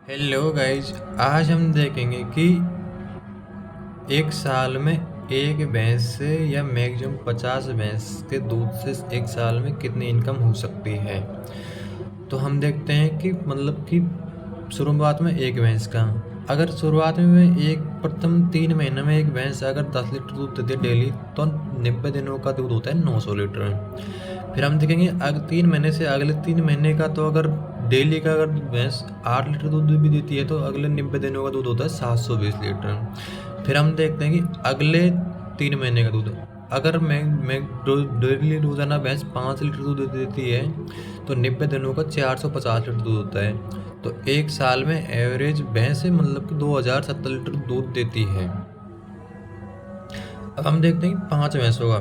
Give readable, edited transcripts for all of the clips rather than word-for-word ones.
Hello guys. आज हम देखेंगे कि एक साल में एक भैंस से या मैक्सिमम 50 भैंस के दूध से एक साल में कितनी इनकम हो सकती है। तो हम देखते हैं कि मतलब कि शुरुआत में एक भैंस का, अगर शुरुआत में एक प्रथम 3 महीने में एक भैंस अगर 10 लीटर दूध देती है डेली, तो 90 दिनों का दूध होता है 900 लीटर। फिर हम देखेंगे अगर 3 महीने से अगले 3 महीने का, तो अगर डेली का अगर भैंस 8 लीटर दूध भी देती है, तो अगले 90 दिनों का दूध होता है 720 लीटर। फिर हम देखते हैं कि अगले 3 महीने का दूध, अगर मैं डेली रोजाना भैंस 5 लीटर दूध देती है, तो 90 दिनों का 450 लीटर दूध होता है। तो एक साल में एवरेज भैंस मतलब कि 2070 लीटर दूध देती है। अब हम देखते हैं कि 5 भैंसों का,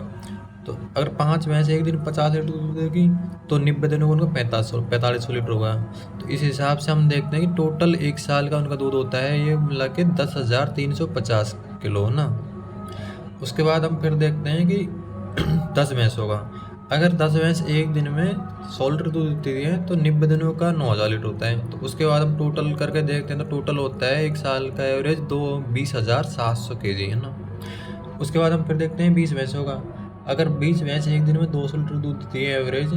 तो अगर 5 भैंस एक दिन 50 लीटर दूध देगी, तो 90 दिनों का उनका 4500 लीटर होगा। तो इस हिसाब से हम देखते हैं कि टोटल एक साल का उनका दूध होता है ये मिला के 10,350 किलो है ना। उसके बाद हम फिर देखते हैं कि 10 भैंसों का, अगर 10 भैंस एक दिन में 100 लीटर दूध देती है, तो 90 दिनों का 9,000 लीटर होता है। तो उसके बाद हम टोटल करके देखते हैं, तो टोटल होता है एक साल का एवरेज 20,700 केजी है ना। उसके बाद हम फिर देखते हैं 20 भैंसों का, अगर 20 भैंस एक दिन में 200 लीटर दूध देती है एवरेज,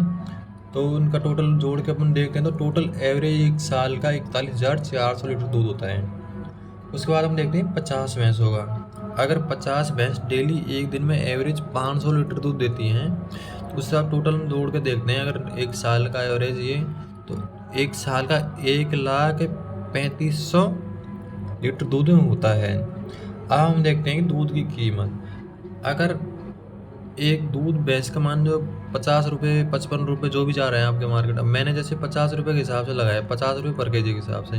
तो उनका टोटल जोड़ के अपन देखते हैं, तो टोटल एवरेज एक साल का 41,400 लीटर दूध होता है। उसके बाद हम देखते हैं 50 भैंसों का, अगर 50 भैंस डेली एक दिन में एवरेज 500 लीटर दूध देती हैं, तो उससे आप टोटल हम जोड़ के देखते हैं, अगर एक साल का एवरेज ये, तो एक साल का 1,35,000 लीटर दूध होता है। अब हम देखते हैं कि दूध की कीमत, अगर एक दूध भैंस का मान जो 50 रुपये 55 रुपये जो भी जा रहे हैं आपके मार्केट में, मैंने जैसे 50 रुपये के हिसाब से लगाया, 50 रुपये पर केजी के हिसाब से,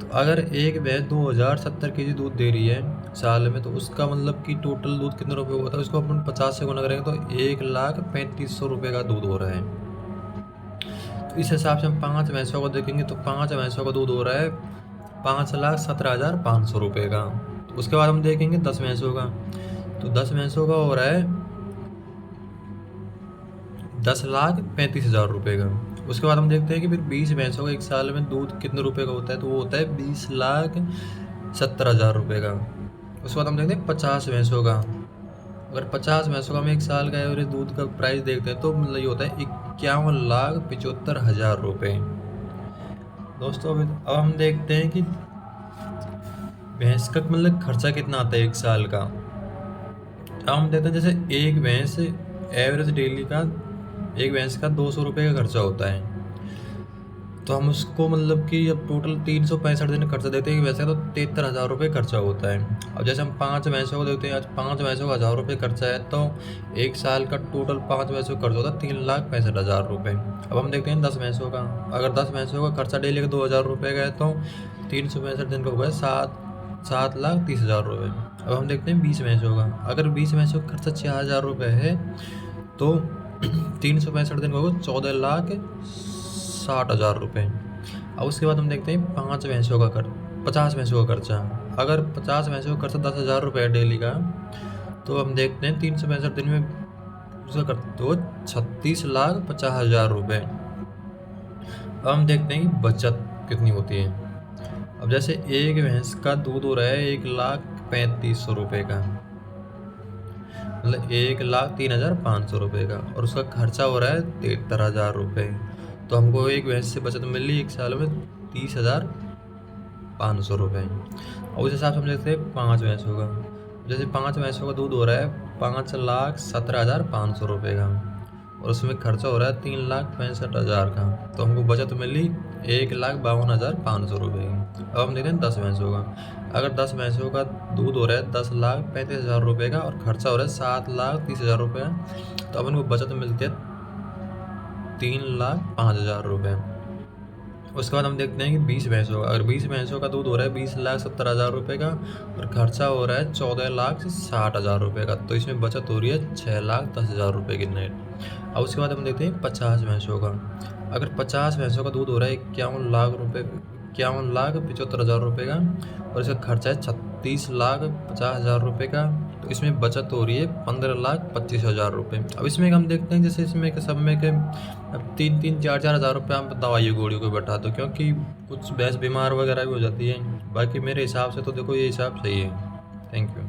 तो अगर एक भैंस 2070 केजी दूध दे रही है साल में, तो उसका मतलब कि टोटल दूध कितने रुपए होता है, उसको अपन 50 से गुना करेंगे तो 1,35,000 रुपये का दूध हो रहा है। तो इस हिसाब से हम 5 भैंसों को देखेंगे, तो 5 भैंसों का दूध हो रहा है 5,17,500 रुपये का। तो उसके बाद हम देखेंगे 10 भैंसों का, तो 10 भैंसों का हो रहा है 10,35,000 रुपये का। उसके बाद हम देखते हैं कि फिर 20 भैंसों का एक साल में दूध कितने रुपए का होता है, तो वो होता है 20,70,000 रुपये का। उसके बाद हम देखते हैं 50 भैंसों का, अगर 50 भैंसों का हम एक साल का एवरेज दूध का प्राइस देखते हैं, तो मतलब ये होता है 51,75,000 रुपये। दोस्तों अब हम देखते हैं कि भैंस का मतलब खर्चा कितना आता है एक साल का। अब हम देखते हैं जैसे एक भैंस एवरेज डेली का, एक भैंस का 200 रुपये का खर्चा होता है, तो हम उसको मतलब कि अब टोटल 365 दिन खर्चा देते हैं वैसे, तो 73,000 रुपये खर्चा होता है। अब जैसे हम 5 भैंसों को देखते हैं, आज 5 भैंसों का 1,000 रुपये खर्चा है, तो एक साल का टोटल 5 भैंसों का खर्चा होता है 3,65,000 रुपये। अब हम देखते हैं 10 भैंसों का, अगर 10 भैंसों का खर्चा डेली का 2,000 रुपये का है, तो 365 दिन का हो गया 7,30,000 रुपये। अब हम देखते हैं 20 भैंसों का, अगर 20 भैंसों का खर्चा 6,000 रुपये है, तो 365 दिन का होगा 14,60,000 रुपये। अब उसके बाद हम देखते हैं 5 भैंसों का 50 भैंसों का खर्चा, अगर 50 भैंसों का खर्चा 10,000 रुपये है डेली का, तो हम देखते हैं 365 दिन में उसका खर्चा हो 36,50,000 रुपये। अब हम देखते हैं कि बचत कितनी होती है। अब जैसे एक भैंस का दूध हो रहा है 1,35,000 रुपये का, मतलब 1,03,500 रुपये का, और उसका खर्चा हो रहा है 73,000 रुपये। तो हमको एक भैंस से बचत मिल रही एक साल में 30,500 रुपये। और उस हिसाब से हम देखते हैं 5 भैंसों का, जैसे 5 भैंसों का दूध हो रहा है 5,17,500 रुपये का, और उसमें खर्चा हो रहा है 3,65,000 का, तो हमको बचत मिली 1,52,500 रुपये की। अब हम देखते हैं 10 भैंसों का, अगर 10 भैंसों का दूध हो रहा है 10,35,000 रुपये का, और खर्चा हो रहा है 7,30,000 रुपये, तो अब उनको बचत मिलती है 3,05,000 रुपये। उसके बाद हम देखते हैं कि 20 भैंसों का, अगर 20 भैंसों का दूध हो रहा है 20,70,000 रुपये का, और खर्चा हो रहा है 14,60,000 रुपये का, तो इसमें बचत हो रही है 6,10,000 रुपये की नेट। अब उसके बाद हम देखते हैं 50 भैंसों का, अगर 50 भैंसों का दूध हो रहा है 51,75,000 रुपये का, और इसका खर्चा है 36,50,000 रुपये का, तो इसमें बचत हो रही है 15,25,000 रुपये। अब इसमें हम देखते हैं जैसे इसमें के सब में के 3-3, 4-4 हज़ार रुपये हम दवाई गोलियों को बैठा दो, क्योंकि कुछ भैंस बीमार वगैरह भी हो जाती है। बाकी मेरे हिसाब से तो देखो ये हिसाब सही है। Thank you.